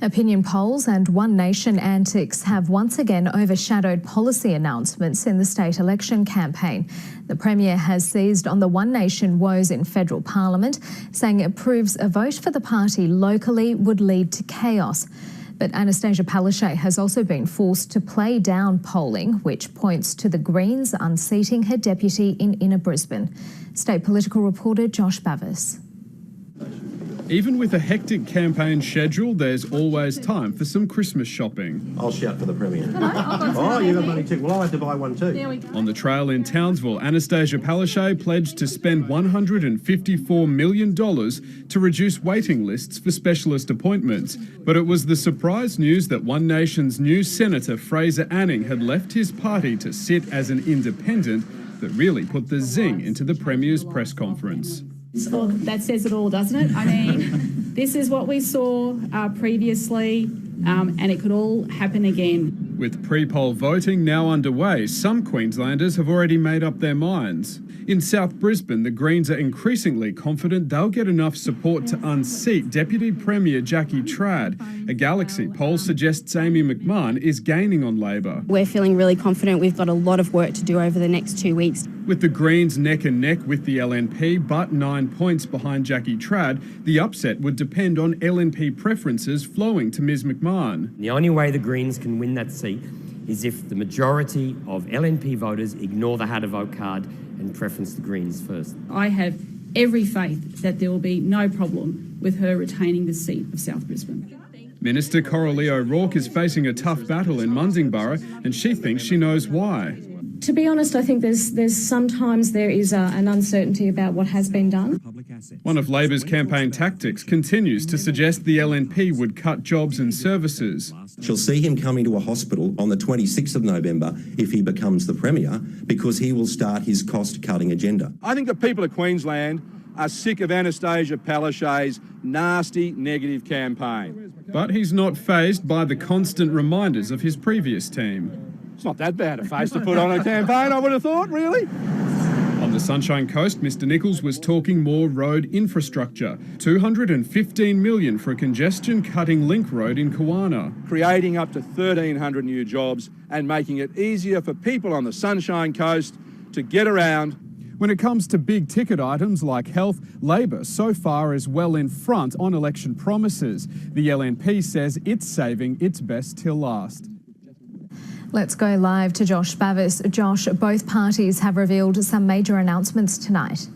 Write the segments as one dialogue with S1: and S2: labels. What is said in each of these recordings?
S1: Opinion polls and One Nation antics have once again overshadowed policy announcements in the state election campaign. The Premier has seized on the One Nation woes in federal parliament, saying it proves a vote for the party locally would lead to chaos. But Annastacia Palaszczuk has also been forced to play down polling, which points to the Greens unseating her deputy in Inner Brisbane. State political reporter Sth Bris.
S2: Even with a hectic campaign schedule, there's always time for some Christmas shopping.
S3: I'll shout for the Premier. Oh, you got money too. Well, I had to buy one too.
S1: There we go.
S2: On the trail in Townsville, Annastacia Palaszczuk pledged to spend $154 million to reduce waiting lists for specialist appointments. But it was the surprise news that One Nation's new Senator Fraser Anning had left his party to sit as an independent that really put the zing into the Premier's press conference.
S4: Well, that says it all, doesn't it? I mean, this is what we saw previously, and it could all happen again.
S2: With pre-poll voting now underway, some Queenslanders have already made up their minds. In South Brisbane, the Greens are increasingly confident they'll get enough support to unseat Deputy Premier Jackie Trad. A Galaxy poll suggests Amy McMahon is gaining on Labor.
S5: We're feeling really confident. We've got a lot of work to do over the next 2 weeks.
S2: With the Greens neck and neck with the LNP, but 9 points behind Jackie Trad, the upset would depend on LNP preferences flowing to Ms McMahon.
S6: The only way the Greens can win that seat is if the majority of LNP voters ignore the how-to-vote card and preference the Greens first.
S4: I have every faith that there will be no problem with her retaining the seat of South Brisbane.
S2: Minister Coralee O'Rourke is facing a tough battle in Mundingburra, and she thinks she knows why.
S7: To be honest, I think there's sometimes there is an uncertainty about what has been done.
S2: One of Labor's campaign tactics continues to suggest the LNP would cut jobs and services.
S3: She'll see him coming to a hospital on the 26th of November if he becomes the Premier, because he will start his cost-cutting agenda.
S8: I think the people of Queensland are sick of Annastacia Palaszczuk's nasty negative campaign.
S2: But he's not fazed by the constant reminders of his previous team.
S8: It's not that bad a face to put on a campaign, I would have thought, really.
S2: On the Sunshine Coast, Mr Nicholls was talking more road infrastructure. $215 million for a congestion-cutting link road in Kawana.
S8: Creating up to 1,300 new jobs and making it easier for people on the Sunshine Coast to get around.
S2: When it comes to big-ticket items like health, Labor so far is well in front on election promises. The LNP says it's saving its best till last.
S1: Let's go live to Sth Bris. Josh, both parties have revealed some major announcements tonight.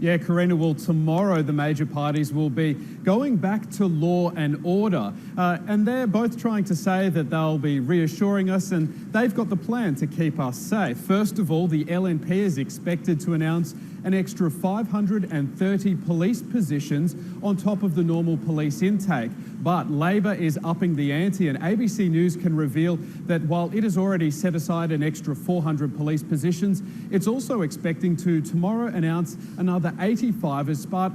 S2: Yeah, Karina, well, tomorrow the major parties will be going back to law and order. And they're both trying to say that they'll be reassuring us, and they've got the plan to keep us safe. First of all, the LNP is expected to announce an extra 530 police positions on top of the normal police intake. But Labor is upping the ante, and ABC News can reveal that while it has already set aside an extra 400 police positions, it's also expecting to tomorrow announce another 85 as part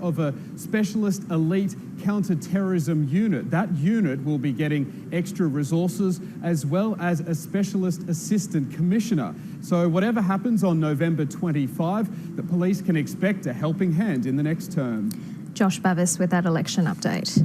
S2: of a specialist elite counter-terrorism unit. That unit will be getting extra resources as well as a specialist assistant commissioner. So whatever happens on November 25, the police can expect a helping hand in the next term.
S1: Sth Bris with that election update.